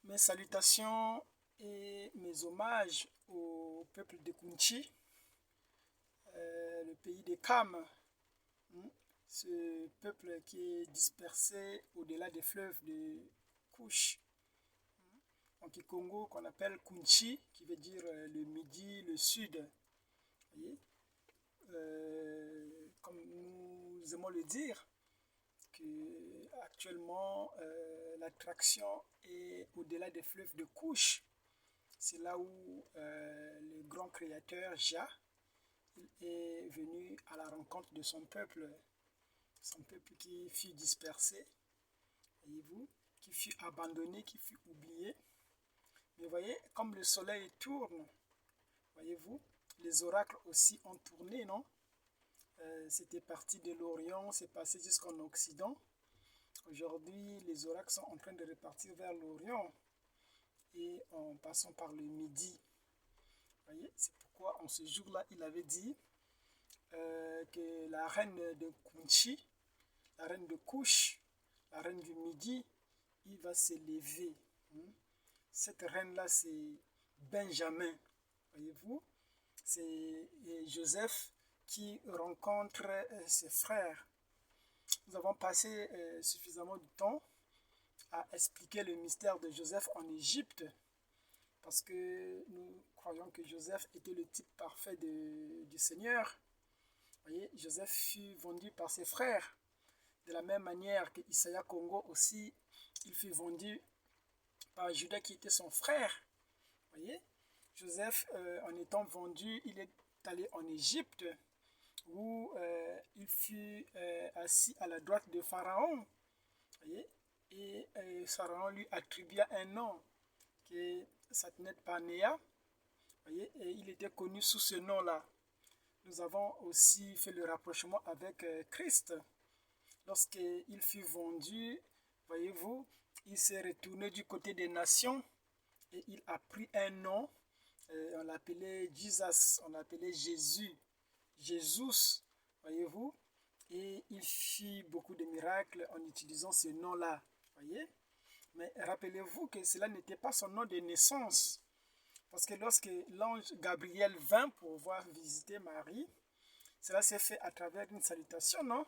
Mes salutations et mes hommages au peuple de Kunchi, le pays des Kam, ce peuple qui est dispersé au-delà des fleuves de Kush, en Kikongo qu'on appelle Kunchi, qui veut dire le midi, le sud. Voyez. Comme nous aimons le dire, que actuellement l'attraction est au-delà des fleuves de Kush. C'est là où le grand créateur Jah est venu à la rencontre de son peuple qui fut dispersé, voyez-vous, qui fut abandonné, qui fut oublié. Mais voyez, comme le soleil tourne, voyez-vous, les oracles aussi ont tourné, non? C'était parti de l'Orient, c'est passé jusqu'en Occident. Aujourd'hui, les oracles sont en train de repartir vers l'Orient et en passant par le Midi. Voyez, c'est pourquoi en ce jour-là, il avait dit que la reine de Kunchi, la reine de Kush, la reine du Midi, il va s'élever. Cette reine-là, c'est Benjamin. Voyez-vous, c'est Joseph qui rencontre ses frères. Nous avons passé suffisamment de temps à expliquer le mystère de Joseph en Égypte, parce que nous croyons que Joseph était le type parfait du Seigneur. Voyez, Joseph fut vendu par ses frères, de la même manière que Isaiah Congo aussi, il fut vendu par Judas qui était son frère. Voyez, Joseph, en étant vendu, il est allé en Égypte, où il fut assis à la droite de Pharaon. Voyez, et Pharaon lui attribua un nom qui est Satnet Panéa. Voyez, et il était connu sous ce nom-là. Nous avons aussi fait le rapprochement avec Christ. Lorsqu'il fut vendu, voyez-vous, il s'est retourné du côté des nations et il a pris un nom. On l'appelait Jesus, on l'appelait Jésus, Jésus, voyez-vous, et il fit beaucoup de miracles en utilisant ce nom-là, voyez. Mais rappelez-vous que cela n'était pas son nom de naissance, parce que lorsque l'ange Gabriel vint pour voir visiter Marie, cela s'est fait à travers une salutation, non?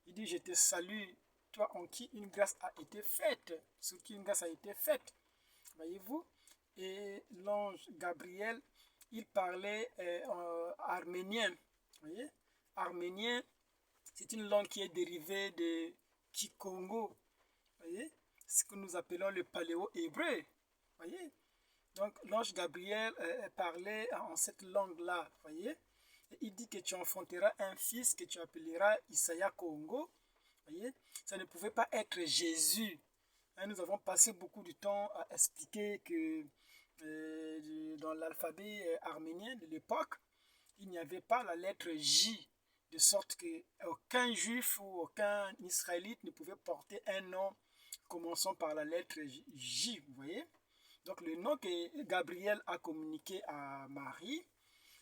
Il dit, je te salue, toi en qui une grâce a été faite, sur qui une grâce a été faite, voyez-vous. Et l'ange Gabriel, il parlait arménien, voyez. Arménien, c'est une langue qui est dérivée de Kikongo, voyez, ce que nous appelons le paléo-hébreu, voyez. Donc l'ange Gabriel parlait en cette langue-là, voyez. Et il dit que tu enfanteras un fils que tu appelleras Isaiah Congo, voyez. Ça ne pouvait pas être Jésus. Nous avons passé beaucoup de temps à expliquer que dans l'alphabet arménien de l'époque, il n'y avait pas la lettre J, de sorte qu'aucun juif ou aucun israélite ne pouvait porter un nom commençant par la lettre J, vous voyez. Donc le nom que Gabriel a communiqué à Marie,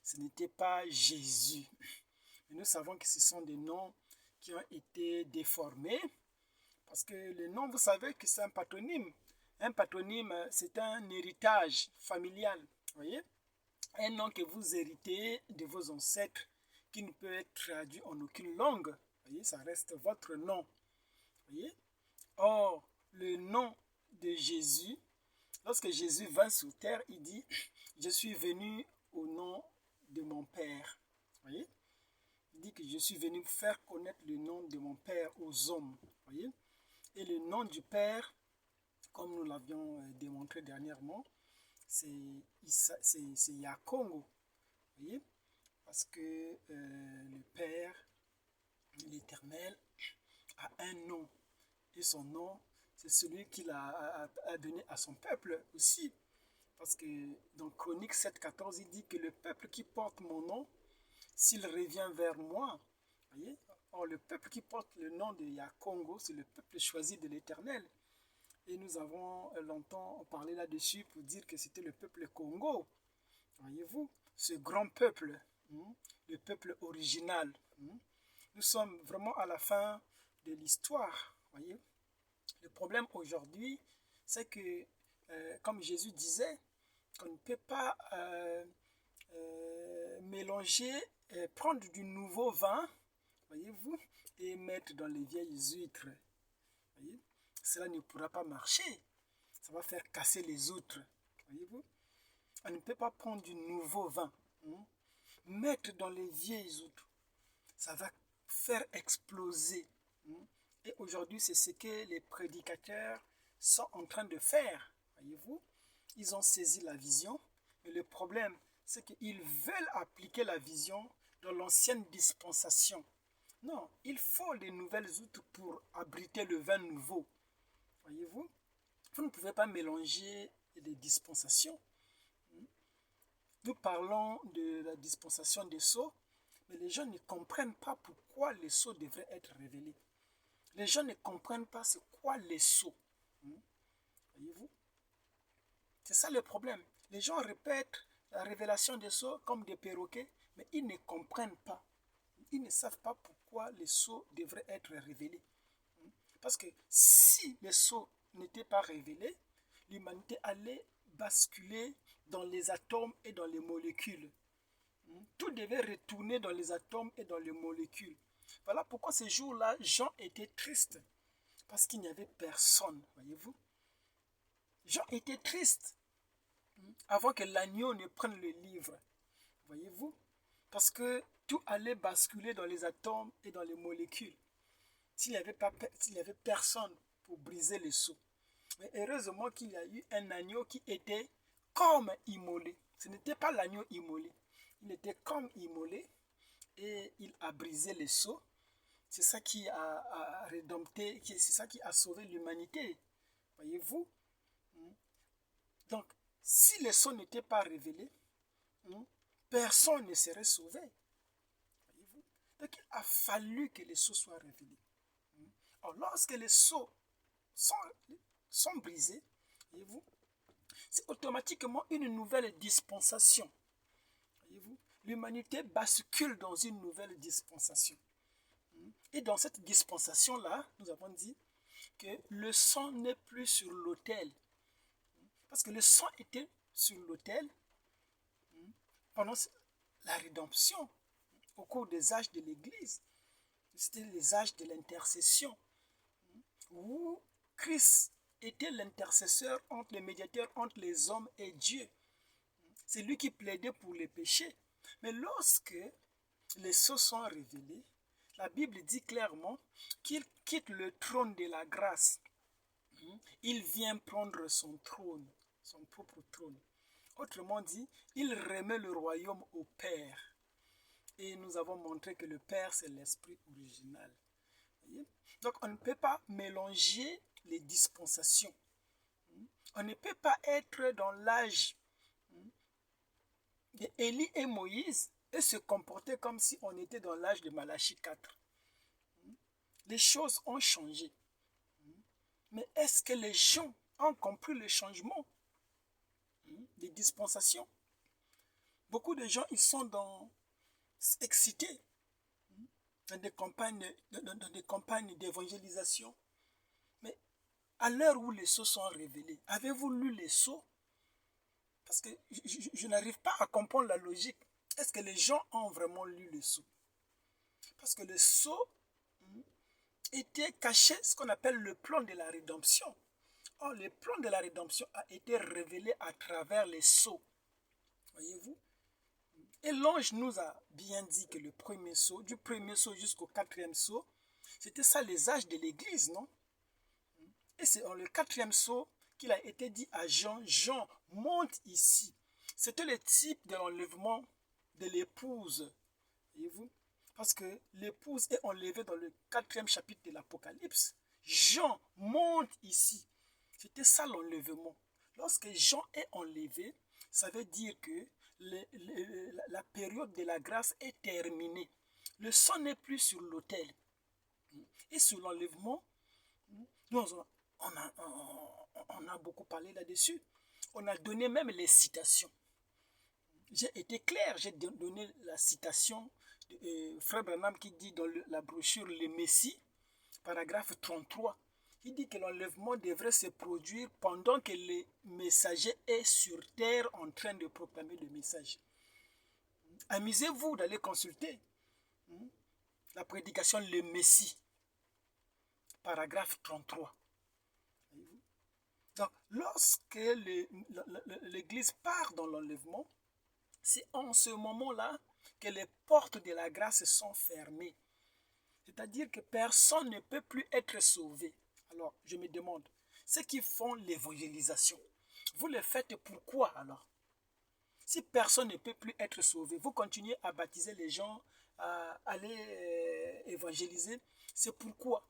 ce n'était pas Jésus. Mais nous savons que ce sont des noms qui ont été déformés, parce que le nom, vous savez que c'est un patronyme. Un patronyme, c'est un héritage familial, vous voyez. Un nom que vous héritez de vos ancêtres, qui ne peut être traduit en aucune langue, vous voyez, ça reste votre nom, vous voyez. Or, le nom de Jésus, lorsque Jésus vint sur terre, il dit, je suis venu au nom de mon Père, vous voyez. Il dit que je suis venu faire connaître le nom de mon Père aux hommes, vous voyez. Et le nom du Père, comme nous l'avions démontré dernièrement, c'est Yakongo, vous voyez, parce que le Père, l'Éternel, a un nom, et son nom, c'est celui qu'il a donné à son peuple aussi, parce que dans Chronique 7,14, il dit que le peuple qui porte mon nom, s'il revient vers moi, vous voyez, or le peuple qui porte le nom de Yakongo, c'est le peuple choisi de l'Éternel. Et nous avons longtemps parlé là-dessus pour dire que c'était le peuple Congo. Voyez-vous, ce grand peuple, le peuple original. Nous sommes vraiment à la fin de l'histoire. Voyez, le problème aujourd'hui, c'est que comme Jésus disait, qu'on ne peut pas mélanger, prendre du nouveau vin, voyez-vous, et mettre dans les vieilles huîtres. Voyez? Cela ne pourra pas marcher. Ça va faire casser les outres. Voyez-vous? On ne peut pas prendre du nouveau vin, mettre dans les vieilles outres. Ça va faire exploser. Et aujourd'hui, c'est ce que les prédicateurs sont en train de faire. Voyez-vous? Ils ont saisi la vision. Mais le problème, c'est qu'ils veulent appliquer la vision dans l'ancienne dispensation. Non, il faut des nouvelles outres pour abriter le vin nouveau. Voyez-vous? Vous ne pouvez pas mélanger les dispensations. Nous parlons de la dispensation des sceaux, mais les gens ne comprennent pas pourquoi les sceaux devraient être révélés. Les gens ne comprennent pas c'est quoi les sceaux. Voyez-vous? C'est ça le problème. Les gens répètent la révélation des sceaux comme des perroquets, mais ils ne comprennent pas. Ils ne savent pas pourquoi les sceaux devraient être révélés. Parce que si les sceaux n'étaient pas révélés, l'humanité allait basculer dans les atomes et dans les molécules. Tout devait retourner dans les atomes et dans les molécules. Voilà pourquoi ces jours-là, Jean était triste. Parce qu'il n'y avait personne, voyez-vous. Jean était triste avant que l'agneau ne prenne le livre. Voyez-vous? Parce que tout allait basculer dans les atomes et dans les molécules. S'il n'y avait personne pour briser les sceaux. Mais heureusement qu'il y a eu un agneau qui était comme immolé. Ce n'était pas l'agneau immolé. Il était comme immolé et il a brisé les sceaux. C'est ça qui a rédempté, c'est ça qui a sauvé l'humanité. Voyez-vous? Donc, si les sceaux n'étaient pas révélés, personne ne serait sauvé. Voyez-vous? Donc, il a fallu que les sceaux soient révélés. Alors, lorsque les sceaux sont brisés, voyez-vous, c'est automatiquement une nouvelle dispensation. Voyez-vous, l'humanité bascule dans une nouvelle dispensation. Et dans cette dispensation-là, nous avons dit que le sang n'est plus sur l'autel. Parce que le sang était sur l'autel pendant la rédemption, au cours des âges de l'Église. C'était les âges de l'intercession, où Christ était l'intercesseur, le médiateur entre les hommes et Dieu. C'est lui qui plaidait pour les péchés. Mais lorsque les sceaux sont révélés, la Bible dit clairement qu'il quitte le trône de la grâce. Il vient prendre son trône, son propre trône. Autrement dit, il remet le royaume au Père. Et nous avons montré que le Père, c'est l'esprit original. Voyez? Donc, on ne peut pas mélanger les dispensations. On ne peut pas être dans l'âge d'Élie et Moïse et se comporter comme si on était dans l'âge de Malachie 4. Les choses ont changé. Mais est-ce que les gens ont compris le changement des dispensations? Beaucoup de gens, ils sont excités dans des campagnes d'évangélisation. Mais à l'heure où les sceaux sont révélés, avez-vous lu les sceaux? Parce que je n'arrive pas à comprendre la logique. Est-ce que les gens ont vraiment lu les sceaux? Parce que les sceaux était caché, ce qu'on appelle le plan de la rédemption. Or, le plan de la rédemption a été révélé à travers les sceaux. Voyez-vous? Et l'ange nous a bien dit que le premier sceau, du premier sceau jusqu'au quatrième sceau, c'était ça les âges de l'Église, non? Et c'est dans le quatrième sceau qu'il a été dit à Jean, Jean, monte ici. C'était le type de l'enlèvement de l'épouse. Voyez-vous? Parce que l'épouse est enlevée dans le 4e chapitre de l'Apocalypse. Jean monte ici. C'était ça l'enlèvement. Lorsque Jean est enlevé, ça veut dire que la période de la grâce est terminée. Le sang n'est plus sur l'autel. Et sur l'enlèvement, on a beaucoup parlé là-dessus. On a donné même les citations. J'ai été clair, j'ai donné la citation de Frère Branham qui dit dans la brochure Le Messie, paragraphe 33, Il dit que l'enlèvement devrait se produire pendant que le messager est sur terre en train de proclamer le message. Amusez-vous d'aller consulter la prédication Le Messie, paragraphe 33. Donc, lorsque l'Église part dans l'enlèvement, c'est en ce moment-là que les portes de la grâce sont fermées. C'est-à-dire que personne ne peut plus être sauvé. Alors, je me demande, ceux qui font l'évangélisation, vous le faites pourquoi alors? Si personne ne peut plus être sauvé, vous continuez à baptiser les gens, à aller évangéliser, c'est pourquoi?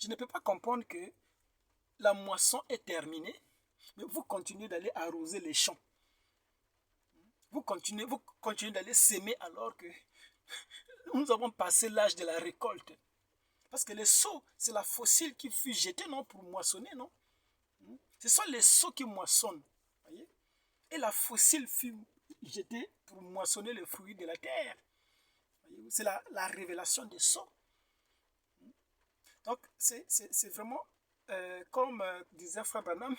Je ne peux pas comprendre que la moisson est terminée, mais vous continuez d'aller arroser les champs. Vous continuez d'aller s'aimer alors que nous avons passé l'âge de la récolte. Parce que les seaux, c'est la fossile qui fut jetée, non, pour moissonner, non? Ce sont les seaux qui moissonnent. Voyez? Et la fossile fut jetée pour moissonner les fruits de la terre. C'est la révélation des seaux. Donc, c'est vraiment, comme disait Frère Branham,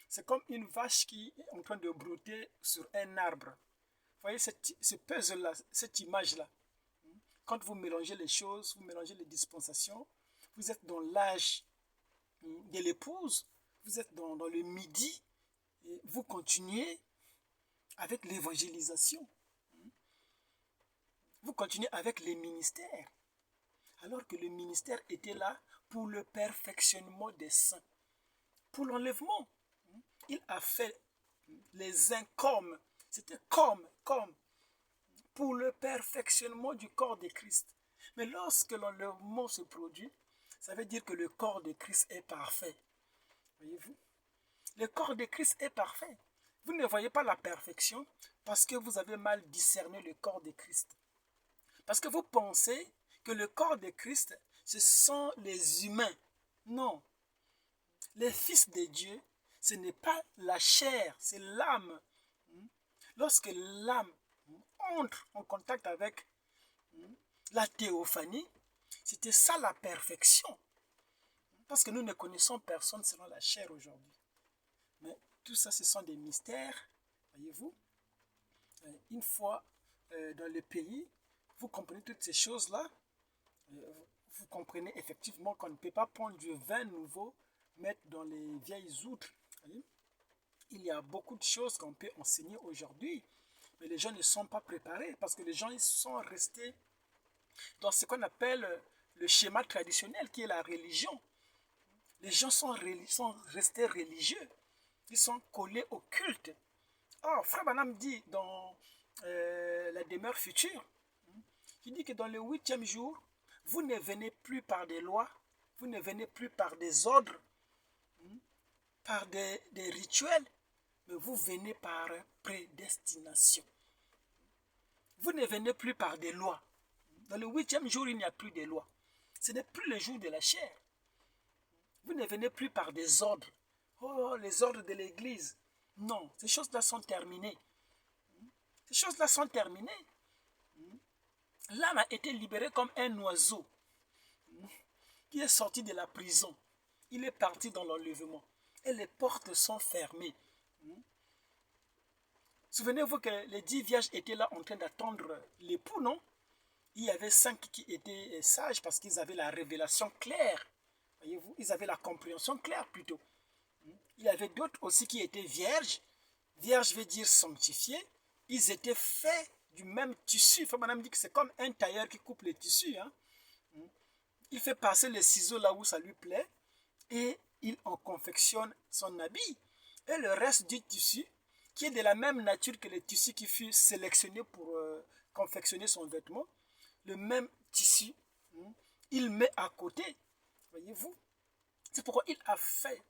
c'est comme une vache qui est en train de brouter sur un arbre. Vous voyez ce puzzle-là, cette image-là. Quand vous mélangez les choses, vous mélangez les dispensations, vous êtes dans l'âge de l'épouse, vous êtes dans le midi, et vous continuez avec l'évangélisation. Vous continuez avec les ministères. Alors que le ministère était là pour le perfectionnement des saints, pour l'enlèvement. Il a fait les uns comme, c'était comme, pour le perfectionnement du corps de Christ. Mais lorsque l'enlèvement se produit, ça veut dire que le corps de Christ est parfait. Voyez-vous? Le corps de Christ est parfait. Vous ne voyez pas la perfection parce que vous avez mal discerné le corps de Christ. Parce que vous pensez que le corps de Christ, ce sont les humains. Non. Les fils de Dieu, ce n'est pas la chair, c'est l'âme. Lorsque l'âme entre en contact avec la théophanie, c'était ça la perfection. Parce que nous ne connaissons personne selon la chair aujourd'hui. Mais tout ça, ce sont des mystères, voyez-vous. Une fois dans le pays, vous comprenez toutes ces choses-là. Vous comprenez effectivement qu'on ne peut pas prendre du vin nouveau, mettre dans les vieilles outres. Il y a beaucoup de choses qu'on peut enseigner aujourd'hui, mais les gens ne sont pas préparés parce que les gens ils sont restés dans ce qu'on appelle le schéma traditionnel qui est la religion. Les gens sont restés religieux, ils sont collés au culte. Or, Frère Branham dit dans la demeure future, il dit que dans le 8e jour, vous ne venez plus par des lois, vous ne venez plus par des ordres, par des rituels, mais vous venez par prédestination. Vous ne venez plus par des lois. Dans le 8e jour, il n'y a plus de lois. Ce n'est plus le jour de la chair. Vous ne venez plus par des ordres. Oh, les ordres de l'Église. Non, ces choses-là sont terminées. Ces choses-là sont terminées. L'âme a été libérée comme un oiseau qui est sorti de la prison. Il est parti dans l'enlèvement. Et les portes sont fermées. Souvenez-vous que les 10 vierges étaient là en train d'attendre l'époux, non? Il y avait 5 qui étaient sages parce qu'ils avaient la révélation claire. Voyez-vous, ils avaient la compréhension claire plutôt. Il y avait d'autres aussi qui étaient vierges. Vierge veut dire sanctifiés. Ils étaient faits du même tissu. Frère Madame dit que c'est comme un tailleur qui coupe les tissus. Il fait passer les ciseaux là où ça lui plaît et il en confectionne son habit. Et le reste du tissu, qui est de la même nature que le tissu qui fut sélectionné pour confectionner son vêtement, le même tissu, il met à côté. Voyez-vous? C'est pourquoi il a fait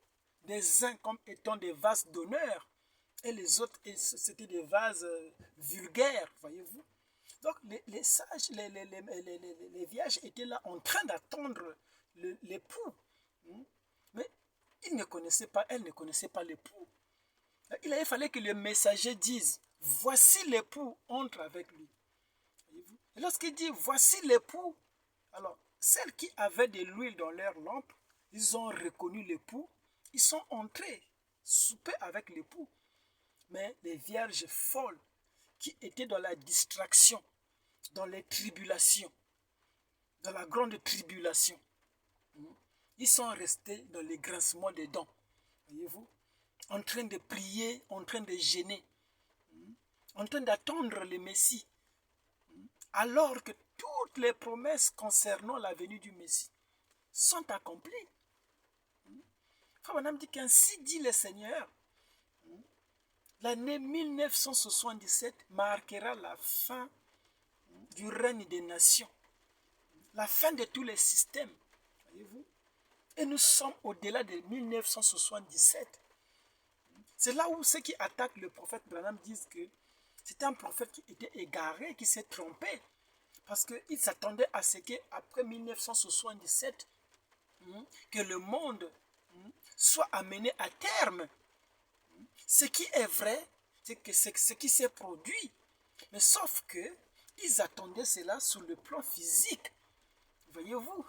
des uns comme étant des vases d'honneur et les autres, c'était des vases vulgaires, voyez-vous. Donc les sages, les vierges étaient là en train d'attendre l'époux. Mais ils ne connaissaient pas, elles ne connaissaient pas l'époux. Il avait fallu que le messager dise, voici l'époux, entre avec lui. Et lorsqu'il dit, voici l'époux, alors celles qui avaient de l'huile dans leur lampe, ils ont reconnu l'époux, ils sont entrés souper avec l'époux. Mais les vierges folles qui étaient dans la distraction, dans les tribulations, dans la grande tribulation, ils sont restés dans les grincements des dents, voyez-vous, en train de prier, en train de gêner, en train d'attendre le Messie, alors que toutes les promesses concernant la venue du Messie sont accomplies. Frère Branham dit qu'ainsi dit le Seigneur, l'année 1977 marquera la fin du règne des nations, la fin de tous les systèmes, voyez-vous. Et nous sommes au-delà de 1977. C'est là où ceux qui attaquent le prophète Branham disent que c'est un prophète qui était égaré, qui s'est trompé, parce qu'il s'attendait à ce qu'après 1977, que le monde soit amené à terme. Ce qui est vrai, c'est que c'est ce qui s'est produit. Mais sauf que ils attendaient cela sur le plan physique. Voyez-vous,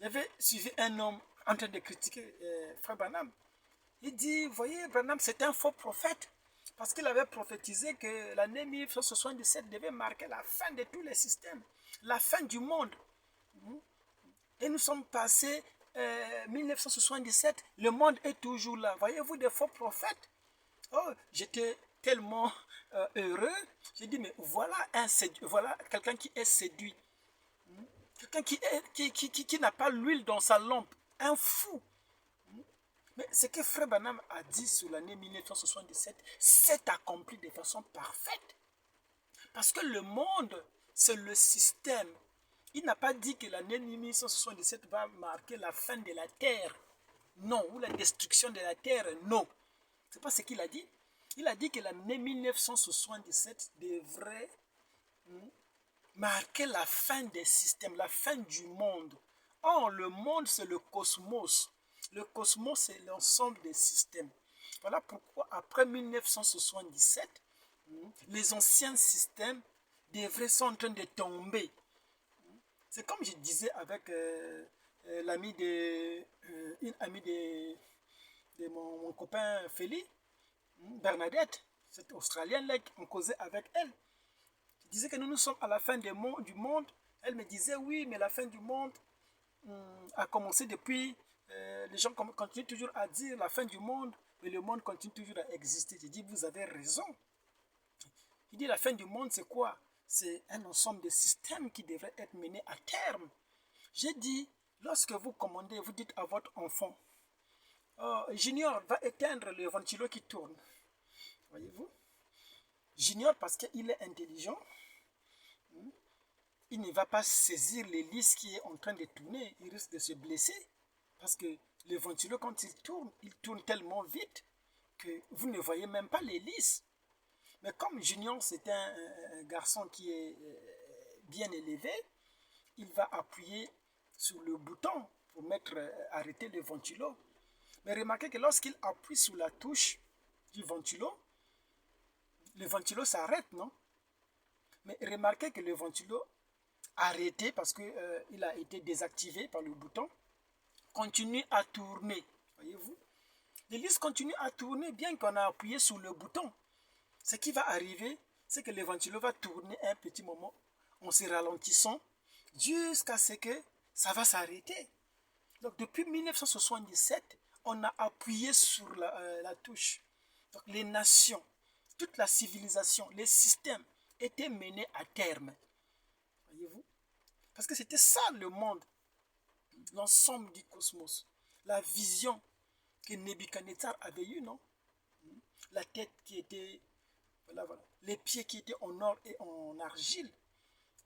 j'avais suivi un homme en train de critiquer Frère Branham. Il dit, voyez, Branham, c'est un faux prophète. Parce qu'il avait prophétisé que l'année 1977 devait marquer la fin de tous les systèmes, la fin du monde. Et nous sommes passés 1977, le monde est toujours là. Voyez-vous des faux prophètes? Oh, j'étais tellement heureux. J'ai dit, mais voilà, voilà quelqu'un qui est séduit. Quelqu'un qui n'a pas l'huile dans sa lampe. Un fou. Mais ce que Frère Branham a dit sur l'année 1977 s'est accompli de façon parfaite. Parce que le monde, c'est le système. Il n'a pas dit que l'année 1977 va marquer la fin de la terre. Non, ou la destruction de la terre. Non. Ce n'est pas ce qu'il a dit. Il a dit que l'année 1977 devrait marquer la fin des systèmes, la fin du monde. Or, le monde, c'est le cosmos. Le cosmos, c'est l'ensemble des systèmes. Voilà pourquoi, après 1977, les anciens systèmes devraient sont en train de tomber. C'est comme je disais avec une amie de mon copain Félix, Bernadette, cette Australienne-là, on causait avec elle. Je disais que nous sommes à la fin du monde. Elle me disait, oui, mais la fin du monde a commencé depuis... les gens continuent toujours à dire la fin du monde, mais le monde continue toujours à exister. Je dis, vous avez raison. Il dit, la fin du monde, c'est quoi? C'est un ensemble de systèmes qui devraient être menés à terme. J'ai dit, lorsque vous commandez, vous dites à votre enfant, oh, Junior, va éteindre le ventilo qui tourne. Voyez-vous? Junior, parce qu'il est intelligent, il ne va pas saisir l'hélice qui est en train de tourner. Il risque de se blesser. Parce que le ventilo, quand il tourne tellement vite que vous ne voyez même pas l'hélice. Mais comme Junior, c'est un garçon qui est bien élevé, il va appuyer sur le bouton pour arrêter le ventilo. Mais remarquez que lorsqu'il appuie sur la touche du ventilo, le ventilo s'arrête, non? Mais remarquez que le ventilo arrêté parce qu'il a été désactivé par le bouton, continue à tourner. Voyez-vous? L'hélice continue à tourner bien qu'on a appuyé sur le bouton. Ce qui va arriver, c'est que le ventilo va tourner un petit moment en se ralentissant jusqu'à ce que ça va s'arrêter. Donc depuis 1977, on a appuyé sur la touche. Donc les nations, toute la civilisation, les systèmes étaient menés à terme. Voyez-vous? Parce que c'était ça le monde, l'ensemble du cosmos. La vision que Nebuchadnezzar avait eue, non? La tête qui était, voilà, les pieds qui étaient en or et en argile.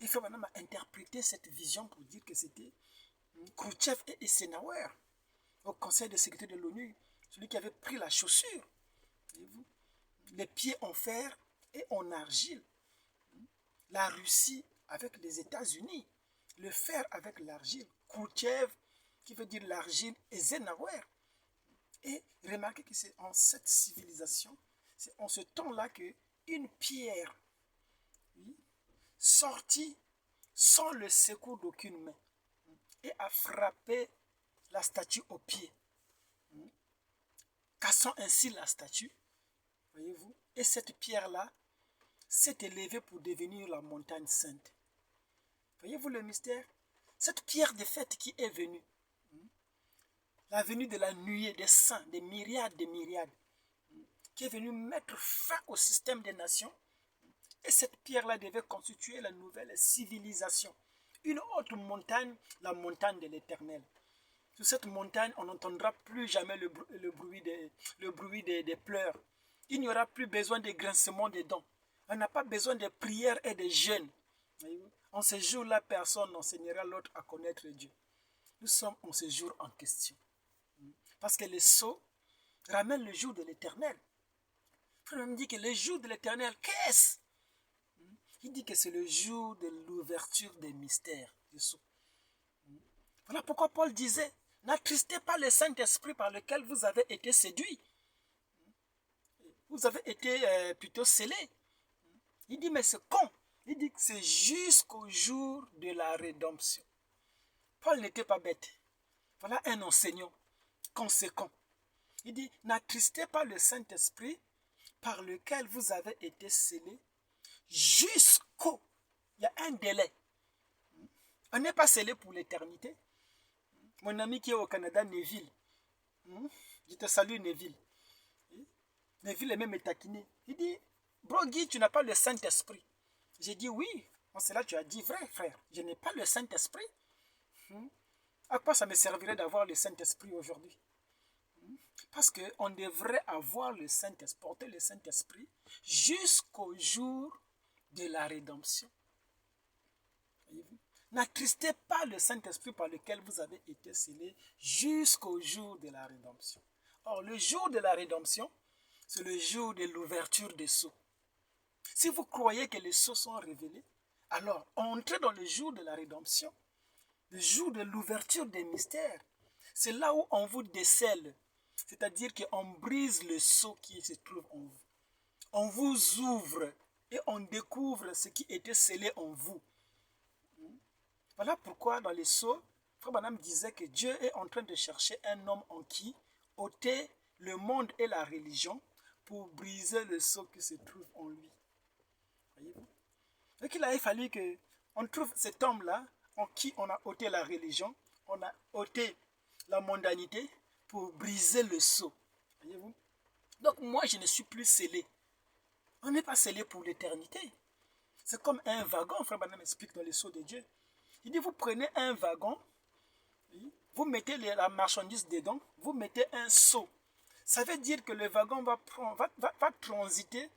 Et Frère Branham a interprété cette vision pour dire que c'était Khrouchtchev et Eisenhower au Conseil de sécurité de l'ONU, celui qui avait pris la chaussure, voyez-vous, les pieds en fer et en argile. La Russie avec les États-Unis, le fer avec l'argile, Khrouchtchev qui veut dire l'argile, et Eisenhower. Et remarquez que c'est en cette civilisation, c'est en ce temps-là qu'une pierre sortie sans le secours d'aucune main et a frappé la statue au pied, cassant ainsi la statue, voyez-vous, et cette pierre-là s'est élevée pour devenir la montagne sainte. Voyez-vous le mystère? Cette pierre de fête qui est venue, la venue de la nuée des saints, des myriades, qui est venue mettre fin au système des nations, et cette pierre-là devait constituer la nouvelle civilisation. Une autre montagne, la montagne de l'Éternel. Sur cette montagne, on n'entendra plus jamais le bruit des pleurs. Il n'y aura plus besoin de grincement des dents. On n'a pas besoin de prières et de jeûnes. En ce jour-là, personne n'enseignera l'autre à connaître Dieu. Nous sommes en ce jour en question. Parce que les sceaux ramènent le jour de l'Éternel. Frère me dit que le jour de l'Éternel, qu'est-ce? Il dit que c'est le jour de l'ouverture des mystères des sceaux. Voilà pourquoi Paul disait, n'attristez pas le Saint-Esprit par lequel vous avez été séduits. Vous avez été plutôt scellés. Il dit, mais c'est con. Il dit que c'est jusqu'au jour de la rédemption. Paul n'était pas bête. Voilà un enseignant conséquent. Il dit, n'attristez pas le Saint-Esprit par lequel vous avez été scellés jusqu'au... Il y a un délai. On n'est pas scellé pour l'éternité. Mon ami qui est au Canada, Neville. Je te salue, Neville. Neville est même taquiné. Il dit, bro Guy, tu n'as pas le Saint-Esprit. J'ai dit oui. En cela, tu as dit vrai, frère. Je n'ai pas le Saint-Esprit. À quoi ça me servirait d'avoir le Saint-Esprit aujourd'hui? Parce qu'on devrait avoir le Saint-Esprit, porter le Saint-Esprit jusqu'au jour de la rédemption. N'attristez pas le Saint-Esprit par lequel vous avez été scellés jusqu'au jour de la rédemption. Or, le jour de la rédemption, c'est le jour de l'ouverture des sceaux. Si vous croyez que les sceaux sont révélés, alors entrez dans le jour de la rédemption, le jour de l'ouverture des mystères. C'est là où on vous décèle, c'est-à-dire qu'on brise le sceau qui se trouve en vous. On vous ouvre et on découvre ce qui était scellé en vous. Voilà pourquoi dans les sceaux, Frère Branham disait que Dieu est en train de chercher un homme en qui ôter le monde et la religion pour briser le sceau qui se trouve en lui. Voyez-vous? Donc il avait fallu qu'on trouve cet homme-là en qui on a ôté la religion, on a ôté la mondanité pour briser le sceau. Voyez-vous? Donc moi je ne suis plus scellé. On n'est pas scellé pour l'éternité. C'est comme un wagon, Frère Branham explique dans les sceaux de Dieu. Il dit, vous prenez un wagon, vous mettez la marchandise dedans, vous mettez un seau. Ça veut dire que le wagon va transiter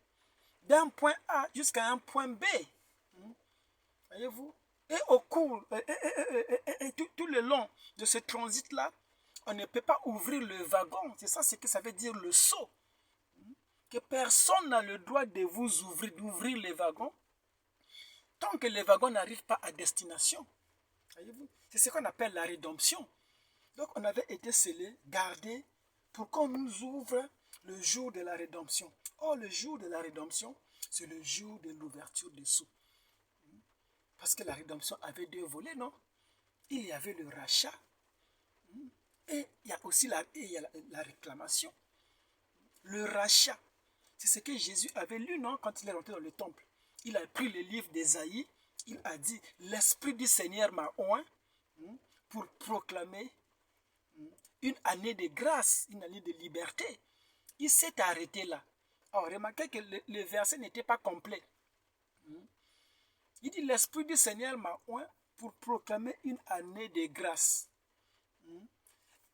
d'un point A jusqu'à un point B. Voyez-vous? Et au cours, tout le long de ce transit-là, on ne peut pas ouvrir le wagon. C'est ça ce que ça veut dire le seau. Que personne n'a le droit de vous d'ouvrir les wagons tant que les wagons n'arrivent pas à destination. Voyez-vous? C'est ce qu'on appelle la rédemption. Donc on avait été scellés, gardés, pour qu'on nous ouvre le jour de la rédemption. Or, le jour de la rédemption, c'est le jour de l'ouverture des sceaux. Parce que la rédemption avait deux volets, non? Il y avait le rachat. Et il y a aussi la réclamation. Le rachat, c'est ce que Jésus avait lu, non? Quand il est rentré dans le temple. Il a pris le livre d'Ésaïe. Il a dit, l'Esprit du Seigneur m'a oint pour proclamer une année de grâce, une année de liberté. Il s'est arrêté là. Alors, remarquez que le verset n'était pas complet. Il dit, l'Esprit du Seigneur m'a oint pour proclamer une année de grâce.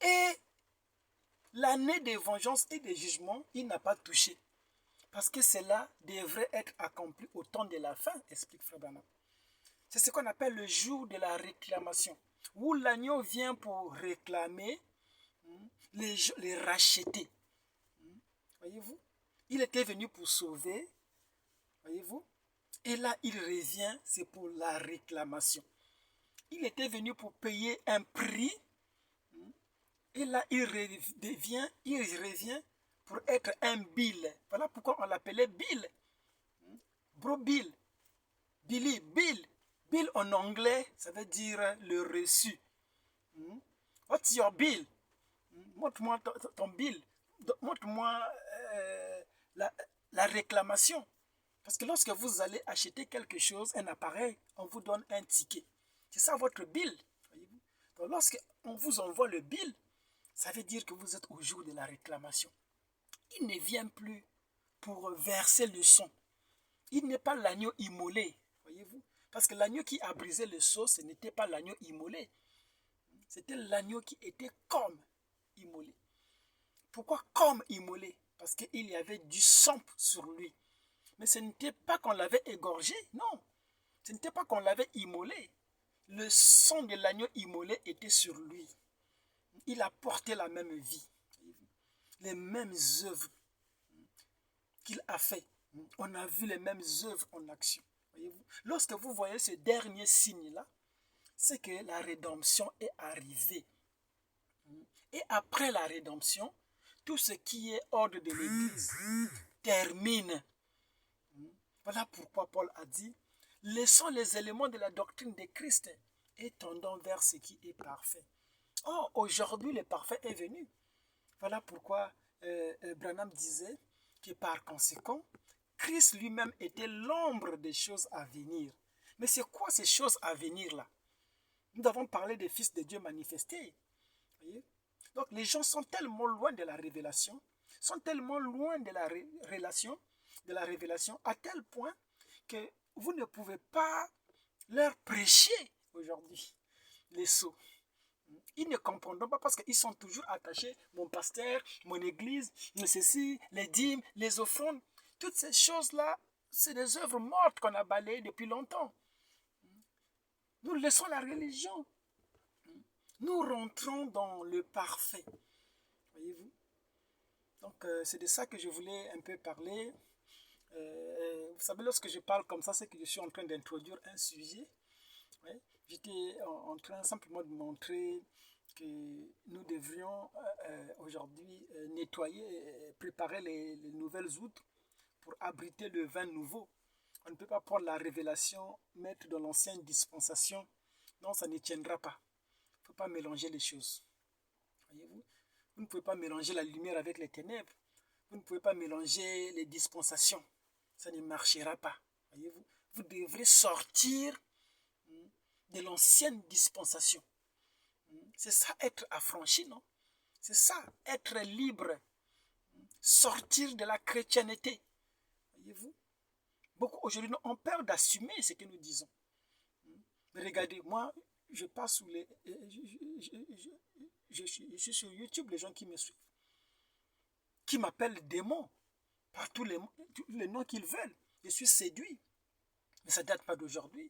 Et l'année de vengeance et de jugement, il n'a pas touché. Parce que cela devrait être accompli au temps de la fin, explique Frère Branham. C'est ce qu'on appelle le jour de la réclamation, où l'agneau vient pour réclamer, les racheter. Voyez-vous? Il était venu pour sauver, voyez-vous? Et là, il revient, c'est pour la réclamation. Il était venu pour payer un prix, et là, il revient pour être un Bill. Voilà pourquoi on l'appelait Bill. Bro Bill. Billy, Bill. Bill en anglais, ça veut dire le reçu. What's your bill? Montre-moi ton bill. Montre-moi la, la réclamation. Parce que lorsque vous allez acheter quelque chose, un appareil, on vous donne un ticket. C'est ça votre bill. Donc lorsqu'on vous envoie le bill, ça veut dire que vous êtes au jour de la réclamation. Il ne vient plus pour verser le son. Il n'est pas l'agneau immolé, voyez-vous. Parce que l'agneau qui a brisé le seau, ce n'était pas l'agneau immolé. C'était l'agneau qui était comme immolé. Pourquoi comme immolé? Parce qu'il y avait du sang sur lui. Mais ce n'était pas qu'on l'avait égorgé, non. Ce n'était pas qu'on l'avait immolé. Le sang de l'agneau immolé était sur lui. Il a porté la même vie, les mêmes œuvres qu'il a fait. On a vu les mêmes œuvres en action. Voyez-vous? Lorsque vous voyez ce dernier signe-là, c'est que la rédemption est arrivée. Et après la rédemption, tout ce qui est ordre de l'Église termine. Voilà pourquoi Paul a dit, laissons les éléments de la doctrine de Christ et tendons vers ce qui est parfait. Or, aujourd'hui, le parfait est venu. Voilà pourquoi Branham disait que par conséquent, Christ lui-même était l'ombre des choses à venir. Mais c'est quoi ces choses à venir-là? Nous avons parlé des fils de Dieu manifestés. Voyez? Donc les gens sont tellement loin de la révélation, sont tellement loin de la révélation, à tel point que vous ne pouvez pas leur prêcher aujourd'hui les sceaux. Ils ne comprendront pas parce qu'ils sont toujours attachés, mon pasteur, mon église, ceci, les dîmes, les offrandes. Toutes ces choses-là, c'est des œuvres mortes qu'on a balayées depuis longtemps. Nous laissons la religion. Nous rentrons dans le parfait. Voyez-vous? Donc, c'est de ça que je voulais un peu parler. Vous savez, lorsque je parle comme ça, c'est que je suis en train d'introduire un sujet. Ouais. J'étais en train simplement de montrer que nous devrions aujourd'hui nettoyer, préparer les nouvelles outres pour abriter le vin nouveau. On ne peut pas prendre la révélation, mettre dans l'ancienne dispensation. Non, ça ne tiendra pas. Il ne faut pas mélanger les choses. Voyez-vous? Vous ne pouvez pas mélanger la lumière avec les ténèbres. Vous ne pouvez pas mélanger les dispensations. Ça ne marchera pas. Voyez-vous? Vous devrez sortir de l'ancienne dispensation. C'est ça être affranchi, non? C'est ça être libre. Sortir de la chrétienté. Voyez-vous? Beaucoup aujourd'hui ont peur d'assumer ce que nous disons. Mais regardez, moi, je passe sous les... Je suis sur YouTube, les gens qui me suivent, qui m'appellent démon, par tous les noms qu'ils veulent. Je suis séduit. Mais ça ne date pas d'aujourd'hui.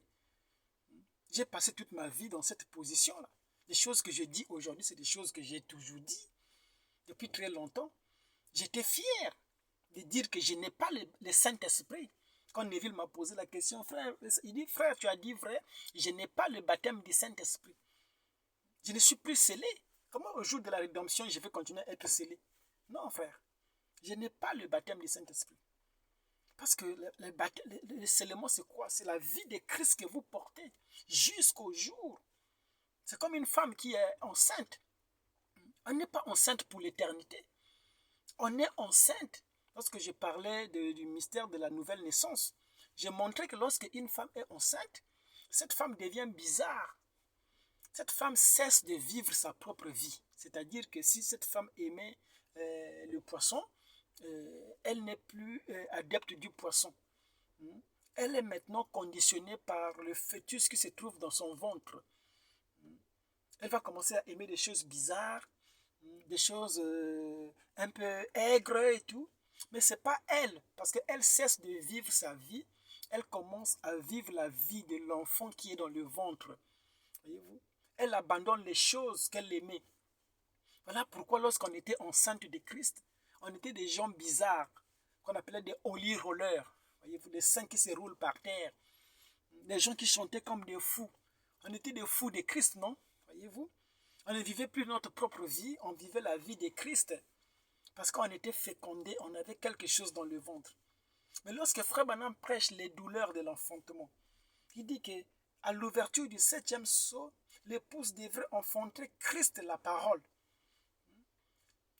J'ai passé toute ma vie dans cette position-là. Les choses que je dis aujourd'hui, c'est des choses que j'ai toujours dit depuis très longtemps. J'étais fier de dire que je n'ai pas le Saint-Esprit. Quand Neville m'a posé la question, frère, il dit, frère, tu as dit vrai, je n'ai pas le baptême du Saint-Esprit. Je ne suis plus scellé. Comment au jour de la rédemption, je vais continuer à être scellé? Non, frère, je n'ai pas le baptême du Saint-Esprit. Parce que le scellement, c'est quoi? C'est la vie de Christ que vous portez jusqu'au jour. C'est comme une femme qui est enceinte. On n'est pas enceinte pour l'éternité. On est enceinte. Lorsque je parlais du mystère de la nouvelle naissance, j'ai montré que lorsque une femme est enceinte, cette femme devient bizarre. Cette femme cesse de vivre sa propre vie. C'est-à-dire que si cette femme aimait le poisson, elle n'est plus adepte du poisson. Elle est maintenant conditionnée par le fœtus qui se trouve dans son ventre. Elle va commencer à aimer des choses bizarres, des choses un peu aigres et tout. Mais ce n'est pas elle, parce qu'elle cesse de vivre sa vie. Elle commence à vivre la vie de l'enfant qui est dans le ventre. Voyez-vous? Elle abandonne les choses qu'elle aimait. Voilà pourquoi lorsqu'on était enceinte de Christ, on était des gens bizarres, qu'on appelait des holy rollers. Voyez-vous, des saints qui se roulent par terre. Des gens qui chantaient comme des fous. On était des fous de Christ, non? Voyez-vous? On ne vivait plus notre propre vie, on vivait la vie de Christ. Parce qu'on était fécondé, on avait quelque chose dans le ventre. Mais lorsque Frère Branham prêche les douleurs de l'enfantement, il dit que à l'ouverture du 7e sceau, l'épouse devrait enfanter Christ la parole.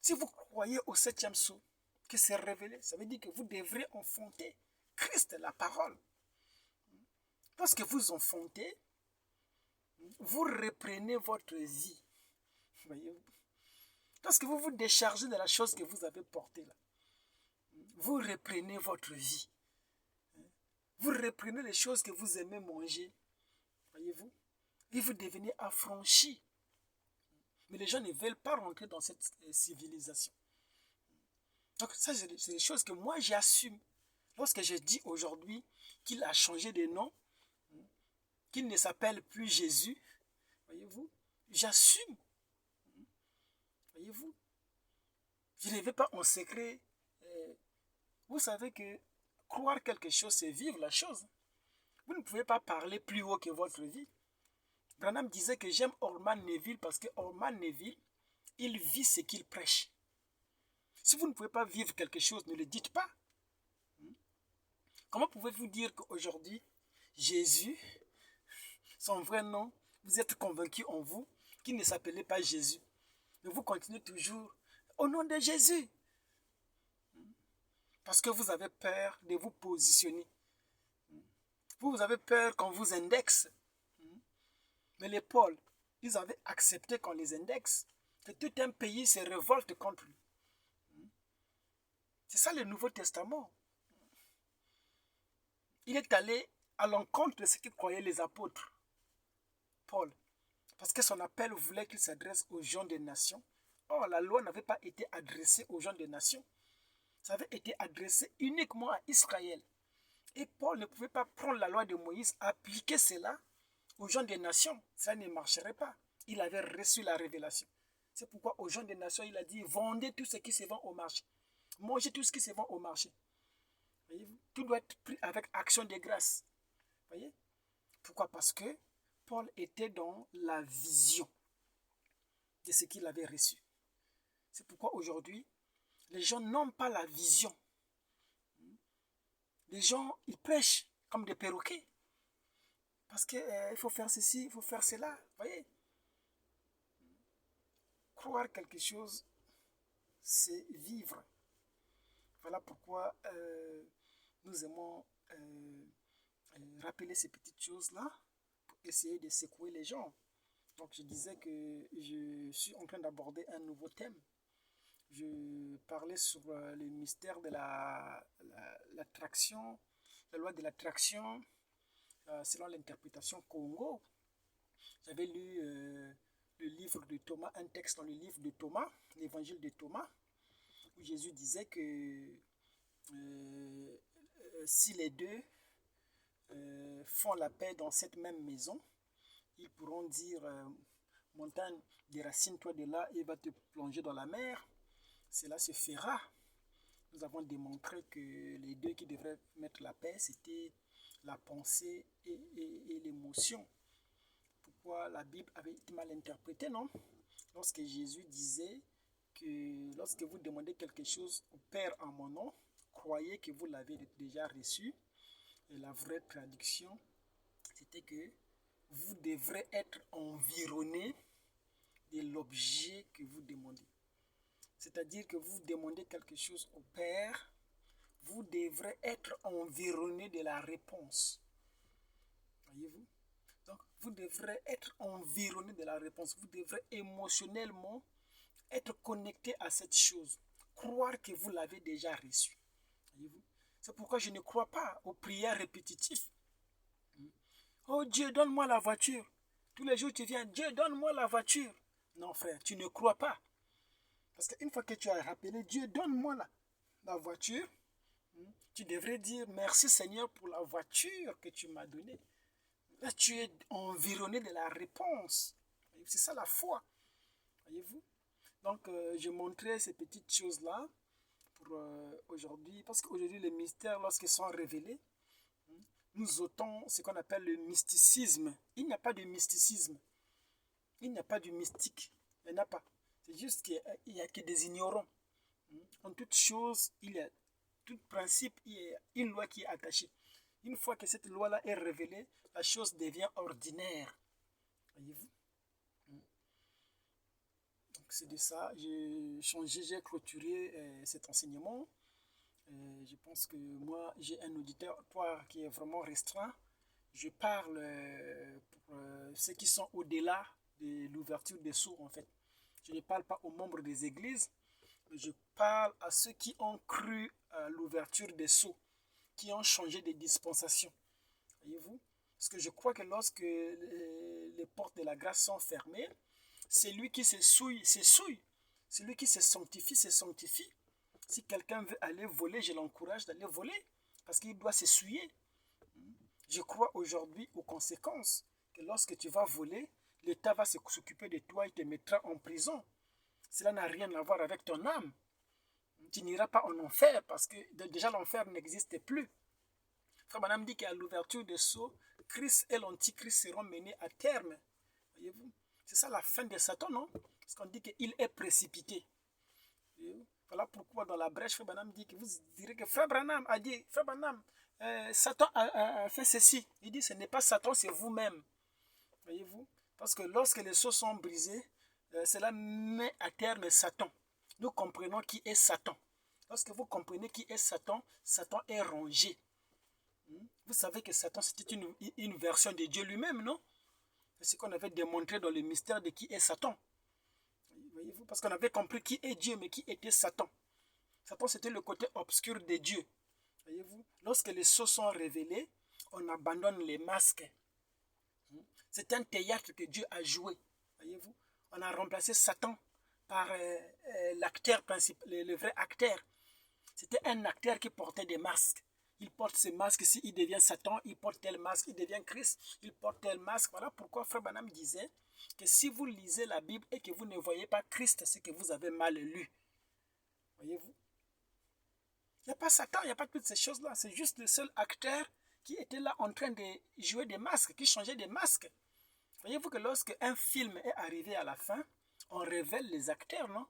Si vous croyez au 7e sceau, que c'est révélé, ça veut dire que vous devrez enfanter Christ la parole. Lorsque vous enfantez, vous reprenez votre vie. Voyez-vous? Lorsque vous vous déchargez de la chose que vous avez portée là, vous reprenez votre vie. Vous reprenez les choses que vous aimez manger. Voyez-vous? Et vous devenez affranchi. Mais les gens ne veulent pas rentrer dans cette civilisation. Donc ça, c'est des choses que moi j'assume. Lorsque je dis aujourd'hui qu'il a changé de nom, qu'il ne s'appelle plus Jésus, voyez-vous, j'assume. Voyez-vous, je ne vais pas en secret. Vous savez que croire quelque chose, c'est vivre la chose. Vous ne pouvez pas parler plus haut que votre vie. Branham disait que j'aime Orman Neville parce que Orman Neville, il vit ce qu'il prêche. Si vous ne pouvez pas vivre quelque chose, ne le dites pas. Comment pouvez-vous dire qu'aujourd'hui, Jésus, son vrai nom, vous êtes convaincu en vous qu'il ne s'appelait pas Jésus. Mais vous continuez toujours au nom de Jésus. Parce que vous avez peur de vous positionner. Vous avez peur qu'on vous indexe. Mais les Paul, ils avaient accepté qu'on les indexe. Que tout un pays se révolte contre lui. C'est ça le Nouveau Testament. Il est allé à l'encontre de ce que croyaient les apôtres. Paul. Parce que son appel voulait qu'il s'adresse aux gens des nations. Or, la loi n'avait pas été adressée aux gens des nations. Ça avait été adressé uniquement à Israël. Et Paul ne pouvait pas prendre la loi de Moïse, appliquer cela aux gens des nations. Ça ne marcherait pas. Il avait reçu la révélation. C'est pourquoi aux gens des nations, il a dit, vendez tout ce qui se vend au marché. Mangez tout ce qui se vend au marché. Voyez-vous? Tout doit être pris avec action de grâce. Voyez? Pourquoi? Parce que Paul était dans la vision de ce qu'il avait reçu. C'est pourquoi aujourd'hui, les gens n'ont pas la vision. Les gens, ils prêchent comme des perroquets. Parce qu'il faut faire ceci, il faut faire cela. Voyez? Croire quelque chose, c'est vivre. Voilà pourquoi nous aimons rappeler ces petites choses-là pour essayer de secouer les gens. Donc je disais que je suis en train d'aborder un nouveau thème. Je parlais sur le mystère de l'attraction, la loi de l'attraction selon l'interprétation Congo. J'avais lu le livre de Thomas, un texte dans le livre de Thomas, l'évangile de Thomas, où Jésus disait que si les deux font la paix dans cette même maison, ils pourront dire montagne, déracine-toi de là et va te plonger dans la mer. Cela se fera. Nous avons démontré que les deux qui devraient mettre la paix, c'était la pensée et l'émotion. Pourquoi la Bible avait été mal interprétée, non? Lorsque Jésus disait que lorsque vous demandez quelque chose au Père en mon nom, croyez que vous l'avez déjà reçu. Et la vraie traduction, c'était que vous devrez être environné de l'objet que vous demandez. C'est-à-dire que vous demandez quelque chose au Père, vous devrez être environné de la réponse. Voyez-vous? Donc, vous devrez être environné de la réponse. Vous devrez émotionnellement être connecté à cette chose. Croire que vous l'avez déjà reçu. Voyez-vous? C'est pourquoi je ne crois pas aux prières répétitives. Oh Dieu, donne-moi la voiture. Tous les jours tu viens, Dieu, donne-moi la voiture. Non frère, tu ne crois pas. Parce qu'une fois que tu as rappelé, Dieu, donne-moi la voiture, tu devrais dire merci Seigneur pour la voiture que tu m'as donnée. Là, tu es environné de la réponse. C'est ça la foi. Voyez-vous? Donc, je montrais ces petites choses-là pour aujourd'hui. Parce qu'aujourd'hui, les mystères, lorsqu'ils sont révélés, nous ôtons ce qu'on appelle le mysticisme. Il n'y a pas de mysticisme. Il n'y a pas de mystique. Il n'y en a pas. C'est juste qu'il n'y a que des ignorants. En toute chose, il y a tout principe, il y a une loi qui est attachée. Une fois que cette loi-là est révélée, la chose devient ordinaire. Voyez-vous? Donc c'est de ça. J'ai clôturé cet enseignement. Je pense que moi, j'ai un auditoire qui est vraiment restreint. Je parle pour ceux qui sont au-delà de l'ouverture des sceaux, en fait. Je ne parle pas aux membres des églises, mais je parle à ceux qui ont cru à l'ouverture des sceaux, qui ont changé de dispensation. Voyez-vous? Parce que je crois que lorsque les portes de la grâce sont fermées, c'est lui qui se souille, celui qui se sanctifie, se sanctifie. Si quelqu'un veut aller voler, je l'encourage d'aller voler, parce qu'il doit s'essuyer. Je crois aujourd'hui aux conséquences, que lorsque tu vas voler, l'État va s'occuper de toi et te mettra en prison. Cela n'a rien à voir avec ton âme. Tu n'iras pas en enfer, parce que déjà l'enfer n'existe plus. Frère Branham dit qu'à l'ouverture des sceaux, Christ et l'Antichrist seront menés à terme. Voyez-vous? C'est ça la fin de Satan, non? Parce qu'on dit qu'il est précipité. Voilà pourquoi dans la brèche, Frère Branham dit que vous direz que Frère Branham a dit, Frère Branham, Satan a fait ceci. Il dit, ce n'est pas Satan, c'est vous-même. Voyez-vous? Parce que lorsque les sceaux sont brisés, cela met à terme Satan. Nous comprenons qui est Satan. Lorsque vous comprenez qui est Satan, Satan est rangé. Vous savez que Satan, c'était une version de Dieu lui-même, non? C'est ce qu'on avait démontré dans le mystère de qui est Satan. Voyez-vous? Parce qu'on avait compris qui est Dieu, mais qui était Satan. Satan, c'était le côté obscur de Dieu. Voyez-vous? Lorsque les sceaux sont révélés, on abandonne les masques. C'est un théâtre que Dieu a joué. Voyez-vous? On a remplacé Satan par l'acteur principal, le vrai acteur. C'était un acteur qui portait des masques. Il porte ce masque, s'il devient Satan, il porte tel masque, il devient Christ, il porte tel masque. Voilà pourquoi Frère Branham disait que si vous lisez la Bible et que vous ne voyez pas Christ, c'est que vous avez mal lu. Voyez-vous? Il n'y a pas Satan, il n'y a pas toutes ces choses-là. C'est juste le seul acteur qui était là en train de jouer des masques, qui changeait des masques. Voyez-vous que lorsque un film est arrivé à la fin, on révèle les acteurs, non?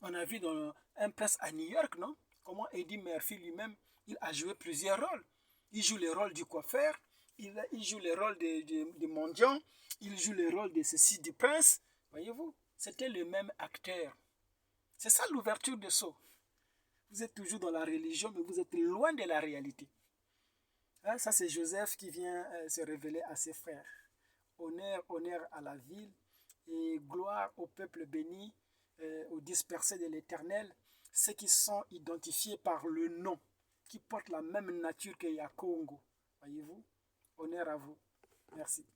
On a vu dans Un prince à New York, non? Comment Eddie Murphy lui-même, il a joué plusieurs rôles. Il joue le rôle du coiffeur, il joue le rôle de mendiant, il joue le rôle de ceci, du prince. Voyez-vous, c'était le même acteur. C'est ça l'ouverture de sceaux. Vous êtes toujours dans la religion, mais vous êtes loin de la réalité. Hein, ça, c'est Joseph qui vient se révéler à ses frères. Honneur, honneur à la ville et gloire au peuple béni, aux dispersés de l'Éternel, ceux qui sont identifiés par le nom, qui portent la même nature que Yakongo. Voyez-vous? Honneur à vous. Merci.